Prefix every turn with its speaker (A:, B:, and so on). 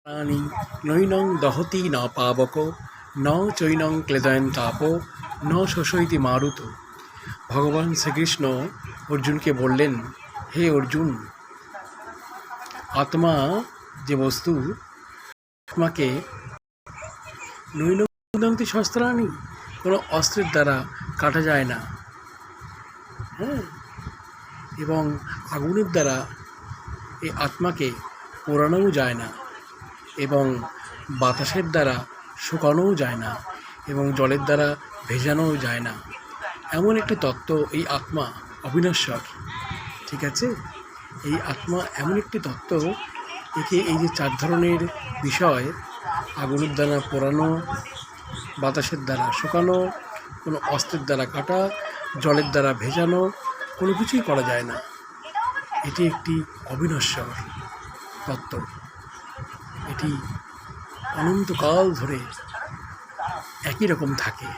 A: প্রাণী নৈনং দহতি ন পাবক ন চৈনং ক্লেদয়ন তাপ ন শোষয়তি মারুত। ভগবান শ্রীকৃষ্ণ অর্জুনকে বললেন, হে অর্জুন, আত্মা যে বস্তু, আত্মাকে নৈনং দন্তি শস্ত্রাণি, কোনো অস্ত্রের দ্বারা কাটা যায় না, হ্যাঁ, এবং আগুনের দ্বারা এই আত্মাকে পোড়ানোও যায় না, এবং বাতাসের দ্বারা শুকানোও যায় না, এবং জলের দ্বারা ভেজানোও যায় না। এমন একটি তত্ত্ব এই আত্মা, অবিনশ্বর। ঠিক আছে, এই আত্মা এমন একটি তত্ত্ব, একে এই যে চার ধরনের বিষয়, আগুনের দ্বারা পোড়ানো, বাতাসের দ্বারা শুকানো, কোনো অস্ত্রের দ্বারা কাটা, জলের দ্বারা ভেজানো, কোনো কিছুই করা যায় না। এটি একটি অবিনশ্বর তত্ত্ব। এটি অনন্তকাল ধরে একই রকম থাকে।